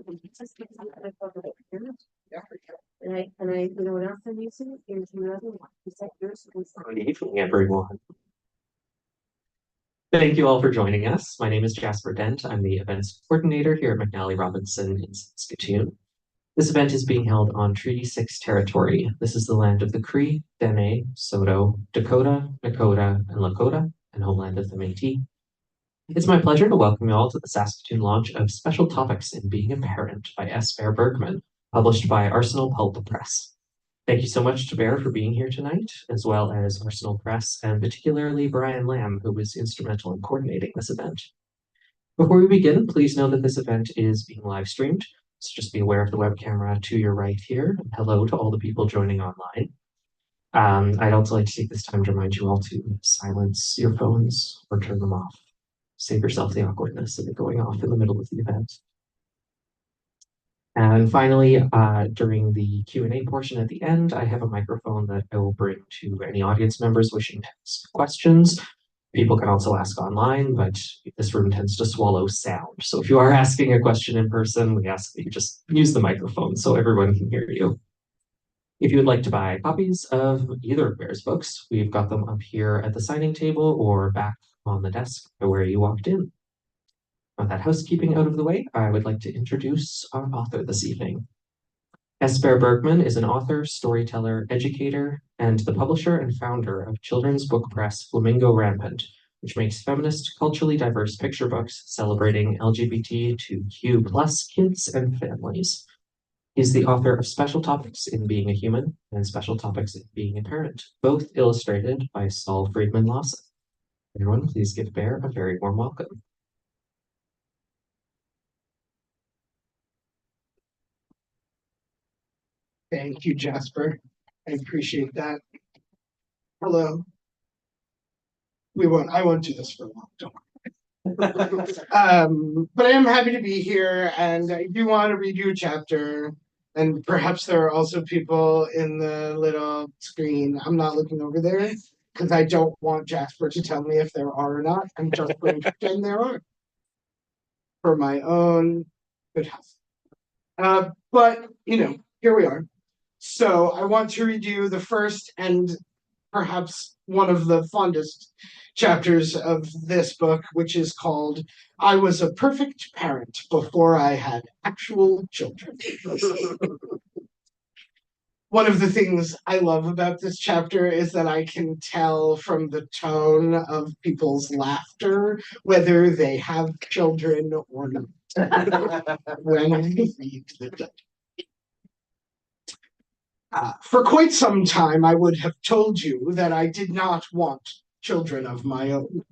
You know what else I'm using is another one. Good evening, everyone. Thank you all for joining us. My name is Jasper Dent. I'm the events coordinator here at McNally Robinson in Saskatoon. This event is being held on Treaty 6 territory. This is the land of the Cree, Dene, Saulteaux, Dakota, Nakota, and Lakota, and homeland of the Métis. It's my pleasure to welcome you all to the Saskatoon launch of Special Topics in Being a Parent by S. Bear Bergman, published by Arsenal Pulp Press. Thank you so much to Bear for being here tonight, as well as Arsenal Press, and particularly Brian Lamb, who was instrumental in coordinating this event. Before we begin, please know that this event is being live streamed, so just be aware of the web camera to your right here. Hello to all the people joining online. I'd also like to take this time to remind you all to silence your phones or turn them off. Save yourself the awkwardness of it going off in the middle of the event. And finally, during the Q&A portion at the end, I have a microphone that I will bring to any audience members wishing to ask questions. People can also ask online, but this room tends to swallow sound. So if you are asking a question in person, we ask that you just use the microphone so everyone can hear you. If you would like to buy copies of either of Bear's books, we've got them up here at the signing table or back on the desk where you walked in. With that housekeeping out of the way, I would like to introduce our author this evening. S. Bear Bergman is an author, storyteller, educator, and the publisher and founder of children's book press Flamingo Rampant, which makes feminist, culturally diverse picture books celebrating LGBTQ+ kids and families. He's the author of Special Topics in Being a Human and Special Topics in Being a Parent, both illustrated by Saul Freedman-Lawson. Everyone, please give Bear a very warm welcome. Thank you, Jasper. I appreciate that. Hello. I won't do this for long, don't worry. But I am happy to be here, and I do want to read you a chapter, and perhaps there are also people in the little screen. I'm not looking over there, because I don't want Jasper to tell me if there are or not. I'm just going to pretend there are, for my own good health. But, here we are. So I want to read you the first and perhaps one of the fondest chapters of this book, which is called I Was a Perfect Parent Before I Had Actual Children. One of the things I love about this chapter is that I can tell from the tone of people's laughter whether they have children or not when I read the book. For quite some time, I would have told you that I did not want children of my own.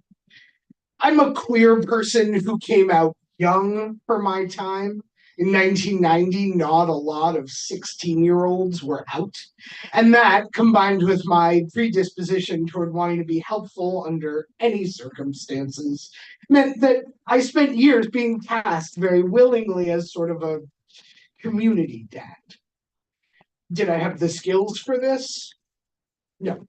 I'm a queer person who came out young for my time. In 1990, not a lot of 16-year-olds were out. And that, combined with my predisposition toward wanting to be helpful under any circumstances, meant that I spent years being cast very willingly as sort of a community dad. Did I have the skills for this? No.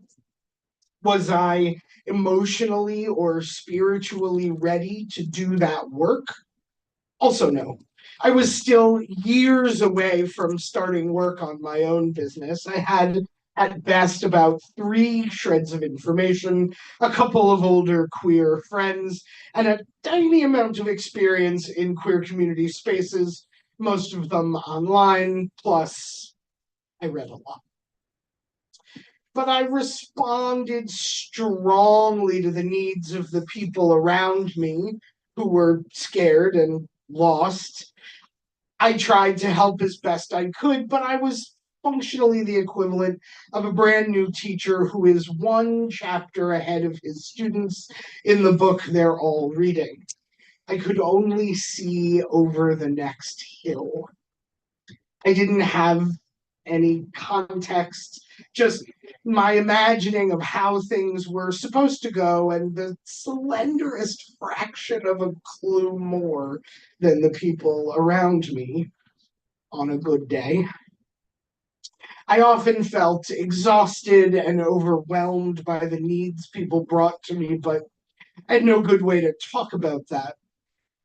Was I emotionally or spiritually ready to do that work? Also no. I was still years away from starting work on my own business. I had, at best, about 3 shreds of information, a couple of older queer friends, and a tiny amount of experience in queer community spaces, most of them online, plus I read a lot. But I responded strongly to the needs of the people around me who were scared and lost. I tried to help as best I could, but I was functionally the equivalent of a brand new teacher who is 1 chapter ahead of his students in the book they're all reading. I could only see over the next hill. I didn't have any context, just my imagining of how things were supposed to go and the slenderest fraction of a clue more than the people around me on a good day. I often felt exhausted and overwhelmed by the needs people brought to me, but I had no good way to talk about that.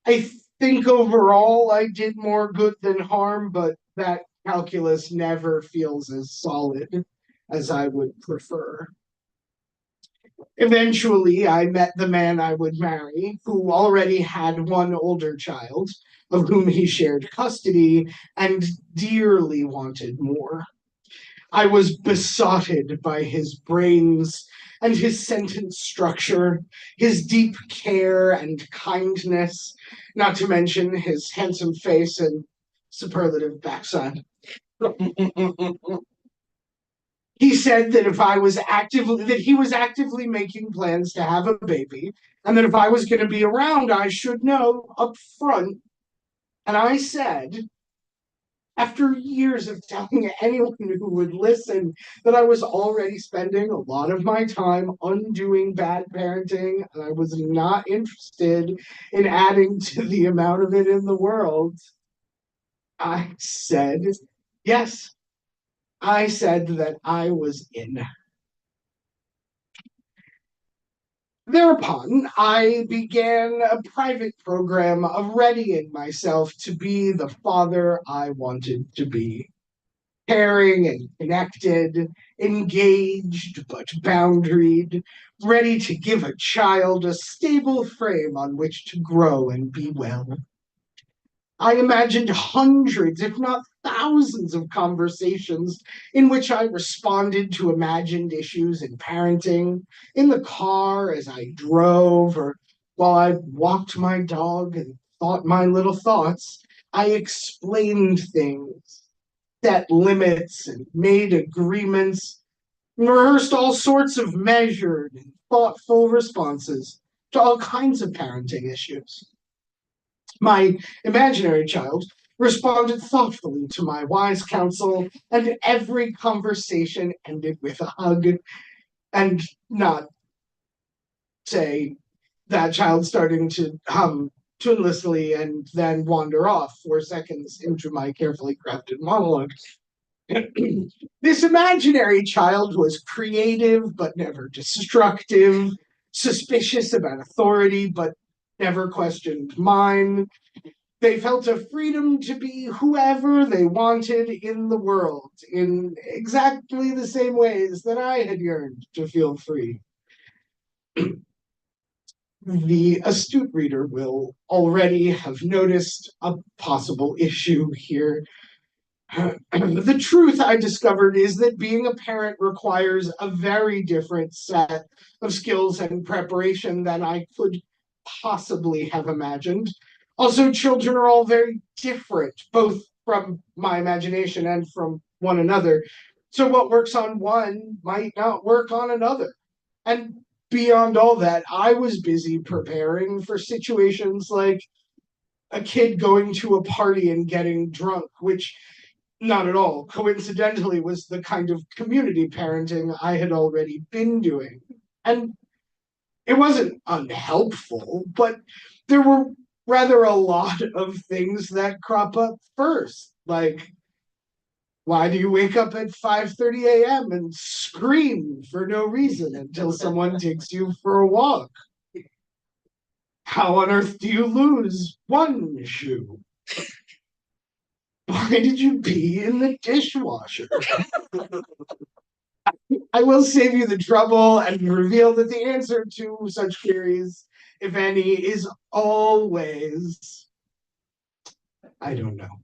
I think overall I did more good than harm, but that calculus never feels as solid as I would prefer. Eventually, I met the man I would marry, who already had one older child, of whom he shared custody and dearly wanted more. I was besotted by his brains and his sentence structure, his deep care and kindness, not to mention his handsome face and superlative backside. He said that he was actively making plans to have a baby, and that if I was going to be around, I should know up front. And I said, after years of telling anyone who would listen, that I was already spending a lot of my time undoing bad parenting, and I was not interested in adding to the amount of it in the world. I said, yes, I said that I was in. Thereupon, I began a private program of readying myself to be the father I wanted to be. Caring and connected, engaged but boundaried, ready to give a child a stable frame on which to grow and be well. I imagined hundreds, if not thousands, of conversations in which I responded to imagined issues in parenting, in the car as I drove, or while I walked my dog and thought my little thoughts. I explained things, set limits, and made agreements, and rehearsed all sorts of measured and thoughtful responses to all kinds of parenting issues. My imaginary child responded thoughtfully to my wise counsel, and every conversation ended with a hug, and not, say, that child starting to hum tunelessly and then wander off 4 seconds into my carefully crafted monologue. This imaginary child was creative but never destructive, suspicious about authority but never questioned mine. They felt a freedom to be whoever they wanted in the world, in exactly the same ways that I had yearned to feel free. The astute reader will already have noticed a possible issue here. The truth I discovered is that being a parent requires a very different set of skills and preparation than I could possibly have imagined. Also, children are all very different, both from my imagination and from one another. So what works on one might not work on another. And beyond all that, I was busy preparing for situations like a kid going to a party and getting drunk, which not at all coincidentally was the kind of community parenting I had already been doing. And it wasn't unhelpful, but there were rather a lot of things that crop up first. Like, why do you wake up at 5:30 a.m. and scream for no reason until someone takes you for a walk? How on earth do you lose one shoe? Why did you pee in the dishwasher? I will save you the trouble and reveal that the answer to such queries, if any, is always, I don't know.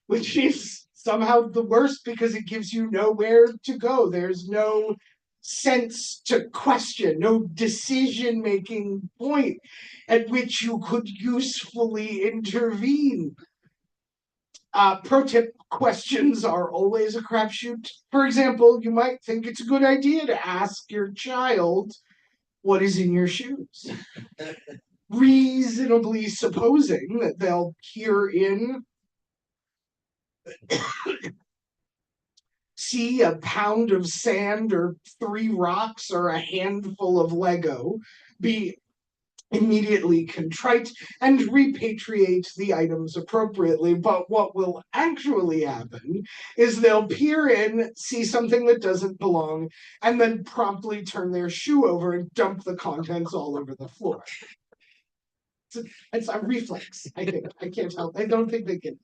Which is somehow the worst because it gives you nowhere to go. There's no sense to question, no decision-making point at which you could usefully intervene. Pro tip, questions are always a crapshoot. For example, you might think it's a good idea to ask your child what is in your shoes, reasonably supposing that they'll peer in, see a pound of sand or 3 rocks or a handful of Lego, be immediately contrite, and repatriate the items appropriately. But what will actually happen is they'll peer in, see something that doesn't belong, and then promptly turn their shoe over and dump the contents all over the floor. It's a reflex, I think. I can't help. I don't think they can.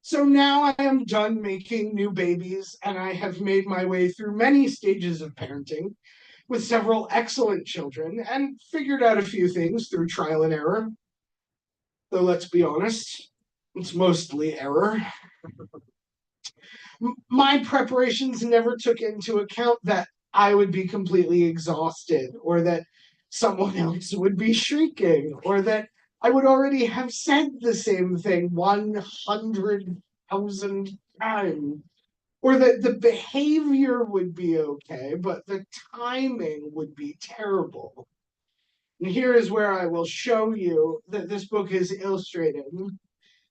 So now I am done making new babies, and I have made my way through many stages of parenting with several excellent children and figured out a few things through trial and error. Though let's be honest, it's mostly error. My preparations never took into account that I would be completely exhausted, or that someone else would be shrieking, or that I would already have said the same thing 100,000 times, or that the behavior would be okay, but the timing would be terrible. And here is where I will show you that this book is illustrated,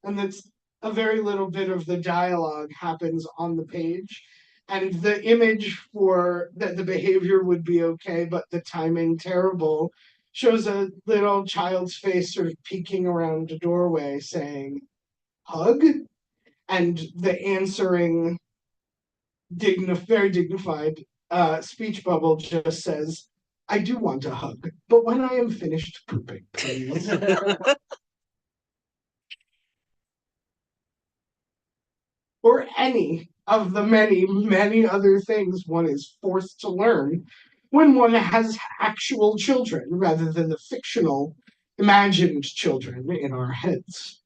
and that's a very little bit of the dialogue happens on the page. And the image for that the behavior would be okay, but the timing terrible, shows a little child's face sort of peeking around a doorway saying, hug? And the answering, very dignified speech bubble just says, I do want a hug, but when I am finished pooping, please. Or any of the many, many other things one is forced to learn when one has actual children rather than the fictional, imagined children in our heads.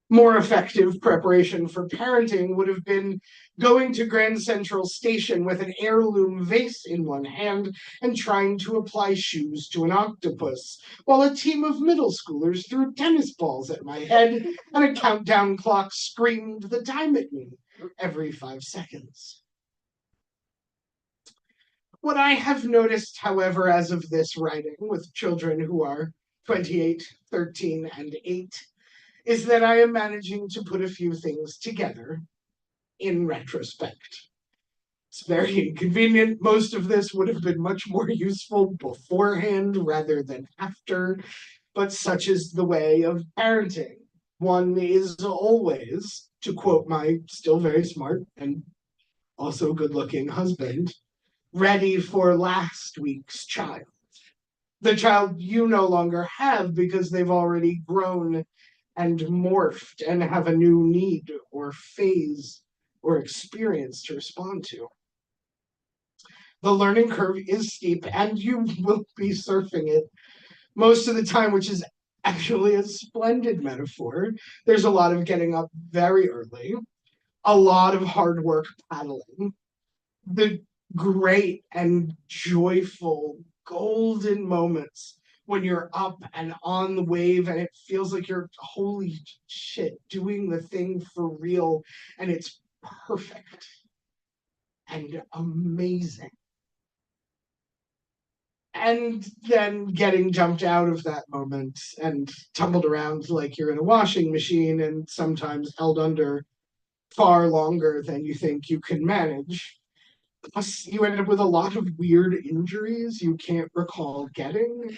More effective preparation for parenting would have been going to Grand Central Station with an heirloom vase in one hand and trying to apply shoes to an octopus, while a team of middle schoolers threw tennis balls at my head and a countdown clock screamed the time at me every 5 seconds. What I have noticed, however, as of this writing, with children who are 28, 13, and 8, is that I am managing to put a few things together in retrospect. It's very inconvenient. Most of this would have been much more useful beforehand rather than after, but such is the way of parenting. One is always, to quote my still very smart and also good-looking husband, ready for last week's child. The child you no longer have because they've already grown and morphed and have a new need or phase or experience to respond to. The learning curve is steep and you will be surfing it most of the time, which is actually a splendid metaphor. There's a lot of getting up very early, a lot of hard work paddling, the great and joyful golden moments when you're up and on the wave and it feels like you're, holy shit, doing the thing for real, and it's perfect and amazing. And then getting jumped out of that moment and tumbled around like you're in a washing machine and sometimes held under far longer than you think you can manage. Plus, you ended up with a lot of weird injuries you can't recall getting.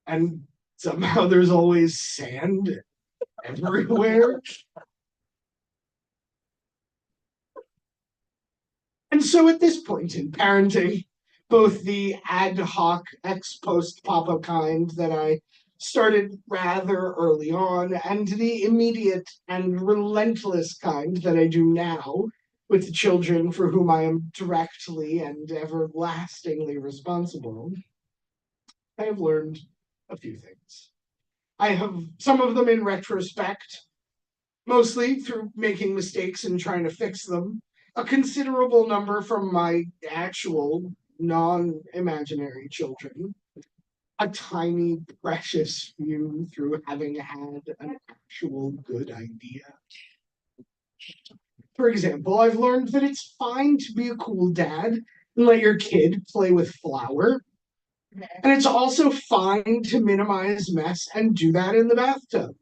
And somehow there's always sand everywhere. And so at this point in parenting, both the ad hoc ex post papa kind that I started rather early on, and the immediate and relentless kind that I do now with the children for whom I am directly and everlastingly responsible, I have learned a few things. I have some of them in retrospect, mostly through making mistakes and trying to fix them, a considerable number from my actual non-imaginary children, a tiny precious few through having had an actual good idea. For example, I've learned that it's fine to be a cool dad and let your kid play with flour. And it's also fine to minimize mess and do that in the bathtub.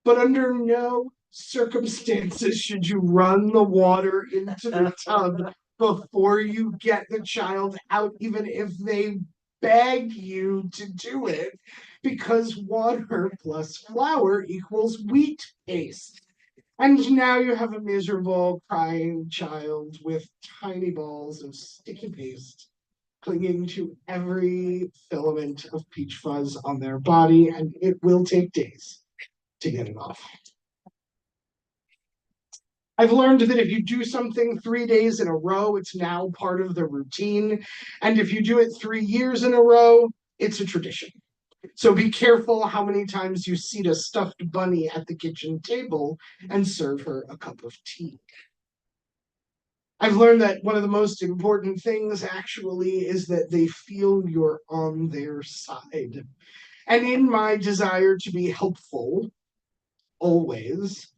But under no circumstances should you run the water into the tub before you get the child out, even if they beg you to do it, because water plus flour equals wheat paste. And now you have a miserable, crying child with tiny balls of sticky paste clinging to every filament of peach fuzz on their body, and it will take days to get it off. I've learned that if you do something 3 days in a row, it's now part of the routine. And if you do it 3 years in a row, it's a tradition. So be careful how many times you seat a stuffed bunny at the kitchen table and serve her a cup of tea. I've learned that one of the most important things actually is that they feel you're on their side. And in my desire to be helpful, always,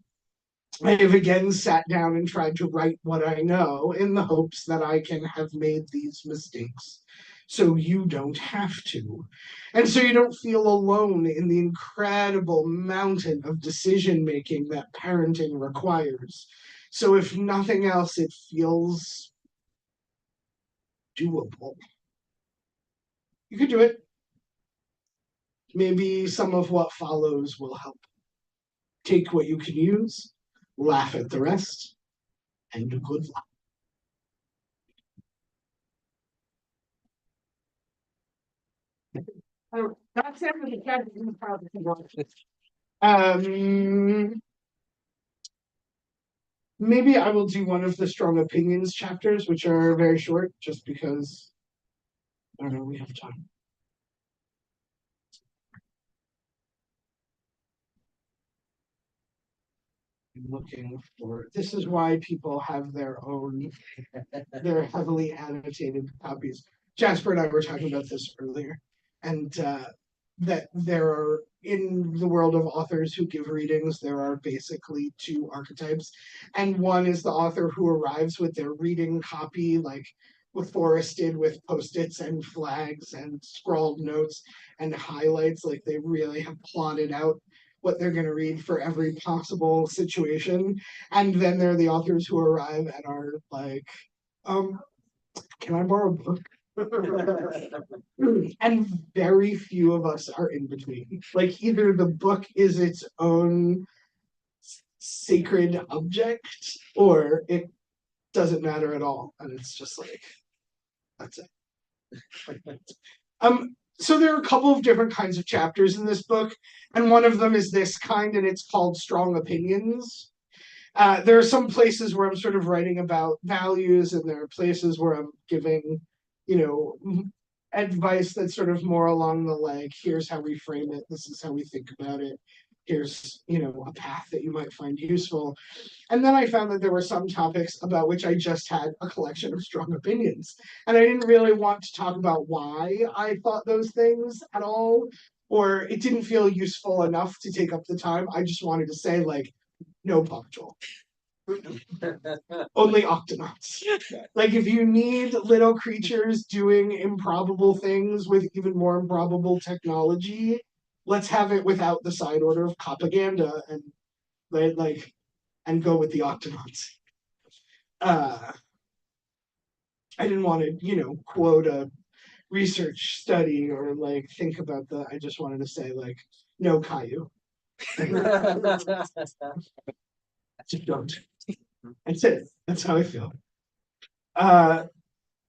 I have again sat down and tried to write what I know in the hopes that I can have made these mistakes so you don't have to. And so you don't feel alone in the incredible mountain of decision making that parenting requires. So if nothing else, it feels doable. You could do it. Maybe some of what follows will help. Take what you can use, laugh at the rest, and good luck. That's it for the judges and probably watch this. Maybe I will do one of the strong opinions chapters, which are very short, just because I don't know, we have time. I'm looking for, this is why people have their own, their heavily annotated copies. Jasper and I were talking about this earlier, and that there are, in the world of authors who give readings, there are basically two archetypes. And one is the author who arrives with their reading copy, like forested with post-its and flags and scrawled notes and highlights, like they really have plotted out what they're going to read for every possible situation. And then there are the authors who arrive and are like, can I borrow a book? And very few of us are in between. Like either the book is its own sacred object or it doesn't matter at all. And it's just like, that's it. So there are a couple of different kinds of chapters in this book, and one of them is this kind, and it's called Strong Opinions. There are some places where I'm sort of writing about values, and there are places where I'm giving, advice that's sort of more along the like, here's how we frame it, this is how we think about it, here's, a path that you might find useful. And then I found that there were some topics about which I just had a collection of strong opinions. And I didn't really want to talk about why I thought those things at all, or it didn't feel useful enough to take up the time. I just wanted to say, like, no punctual. Only octonauts. Like, if you need little creatures doing improbable things with even more improbable technology, let's have it without the side order of propaganda and and go with the octonauts. I didn't want to, quote a research study or like think about I just wanted to say like, no Caillou. Just don't. That's it. That's how I feel.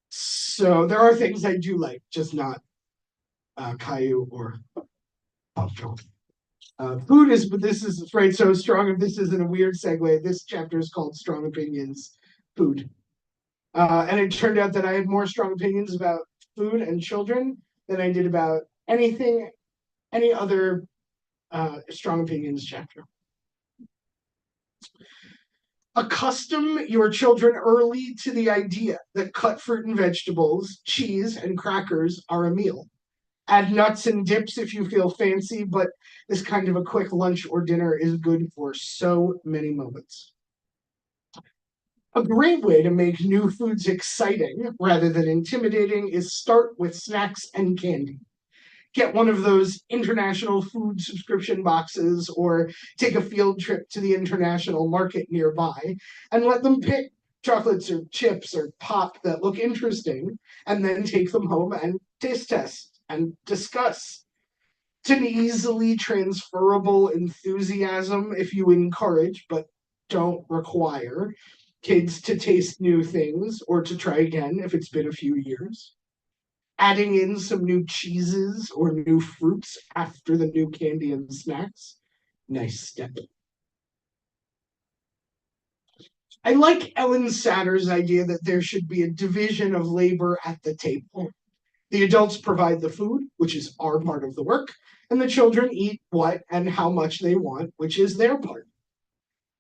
So there are things I do like, just not Caillou or Puffco. Food is, but this is right. So strong. If this isn't a weird segue, this chapter is called Strong Opinions, Food. And it turned out that I had more strong opinions about food and children than I did about any other strong opinions chapter. Accustom your children early to the idea that cut fruit and vegetables, cheese, and crackers are a meal. Add nuts and dips if you feel fancy, but this kind of a quick lunch or dinner is good for so many moments. A great way to make new foods exciting rather than intimidating is start with snacks and candy. Get one of those international food subscription boxes or take a field trip to the international market nearby and let them pick chocolates or chips or pop that look interesting and then take them home and taste test and discuss. It's an easily transferable enthusiasm if you encourage but don't require kids to taste new things or to try again if it's been a few years. adding in some new cheeses or new fruits after the new candy and snacks. Nice step. I like Ellen Satter's idea that there should be a division of labor at the table. The adults provide the food, which is our part of the work, and the children eat what and how much they want, which is their part.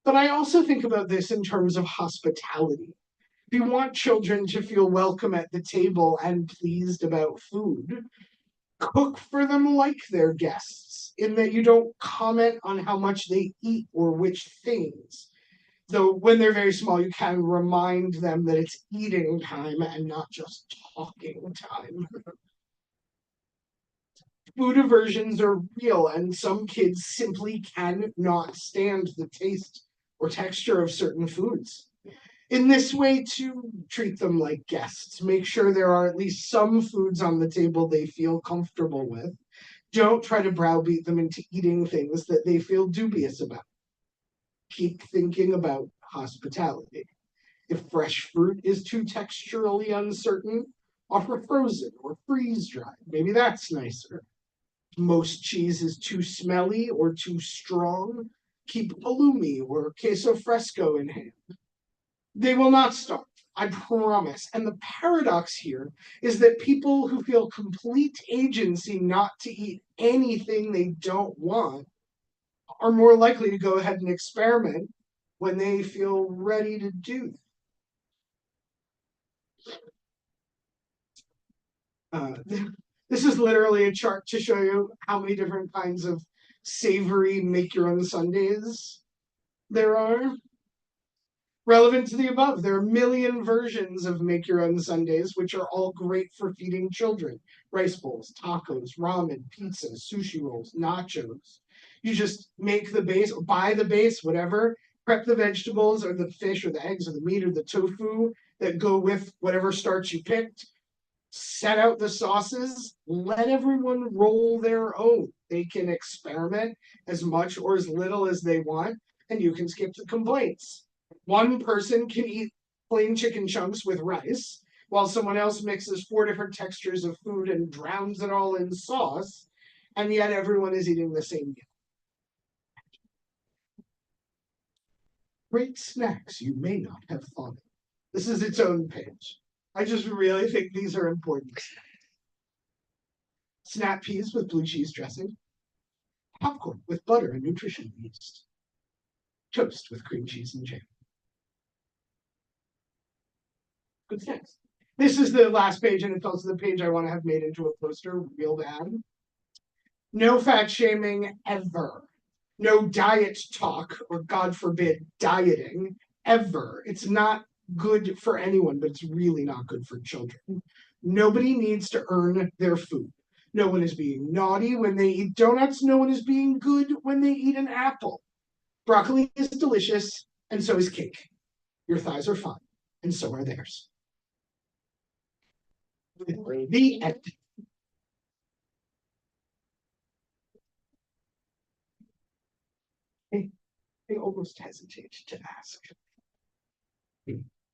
But I also think about this in terms of hospitality. If you want children to feel welcome at the table and pleased about food, cook for them like they're guests, in that you don't comment on how much they eat or which things. Though when they're very small, you can remind them that it's eating time and not just talking time. Food aversions are real, and some kids simply cannot stand the taste or texture of certain foods. In this way, to treat them like guests. Make sure there are at least some foods on the table they feel comfortable with. Don't try to browbeat them into eating things that they feel dubious about. Keep thinking about hospitality. If fresh fruit is too texturally uncertain, offer frozen or freeze-dried. Maybe that's nicer. Most cheese is too smelly or too strong. Keep halloumi or queso fresco in hand. They will not starve, I promise. And the paradox here is that people who feel complete agency not to eat anything they don't want are more likely to go ahead and experiment when they feel ready to do that. This is literally a chart to show you how many different kinds of savory make your own sundaes there are. Relevant to the above, there are a million versions of make your own sundaes, which are all great for feeding children. Rice bowls, tacos, ramen, pizza, sushi rolls, nachos. You just make the base, or buy the base, whatever, prep the vegetables or the fish or the eggs or the meat or the tofu that go with whatever starch you picked. Set out the sauces, let everyone roll their own. They can experiment as much or as little as they want, and you can skip the complaints. One person can eat plain chicken chunks with rice, while someone else mixes 4 different textures of food and drowns it all in sauce, and yet everyone is eating the same meal. Great snacks you may not have thought of. This is its own page. I just really think these are important. Snap peas with blue cheese dressing. Popcorn with butter and nutrition yeast. Toast with cream cheese and jam. Good snacks. This is the last page, and it's also the page I want to have made into a poster real bad. No fat shaming ever. No diet talk, or God forbid, dieting ever. It's not good for anyone, but it's really not good for children. Nobody needs to earn their food. No one is being naughty when they eat donuts. No one is being good when they eat an apple. Broccoli is delicious, and so is cake. Your thighs are fine, and so are theirs. The end. I almost hesitate to ask.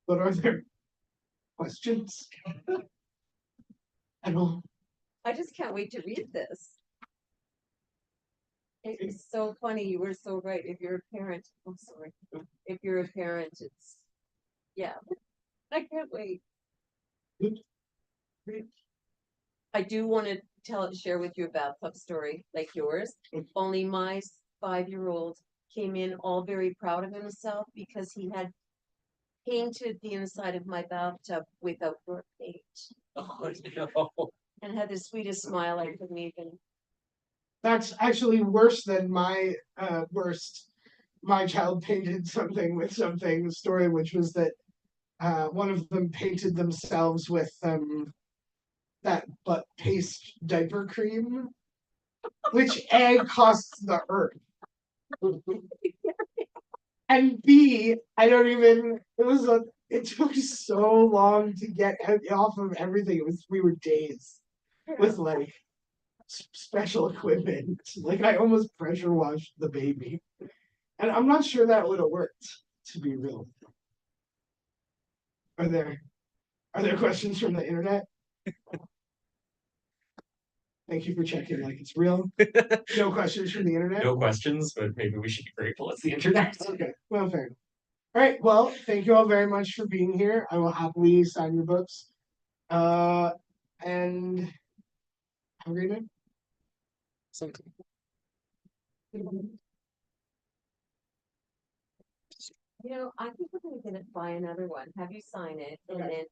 But are there questions at all? I just can't wait to read this. It's so funny. You were so right. If you're a parent, I'm sorry. If you're a parent, it's, yeah. I can't wait. Good. Great. I do want to share with you a bathtub story like yours. Only my 5-year-old came in all very proud of himself because he had painted the inside of my bathtub with outdoor paint. Oh, no. And had the sweetest smile I couldn't even. That's actually worse than my worst. My child painted something with something story, which was that one of them painted themselves with that butt paste diaper cream, which A, costs the earth. And B, I don't even, it took so long to get off of everything. We were days with like special equipment. Like I almost pressure washed the baby. And I'm not sure that would have worked, to be real. Are there questions from the internet? Thank you for checking like it's real. No questions from the internet? No questions, but maybe we should be grateful it's the internet. Okay, well, fair enough. All right, well, thank you all very much for being here. I will happily sign your books. And have a great night. Something. You know, I think we're gonna buy another one, have you sign it, and Okay. then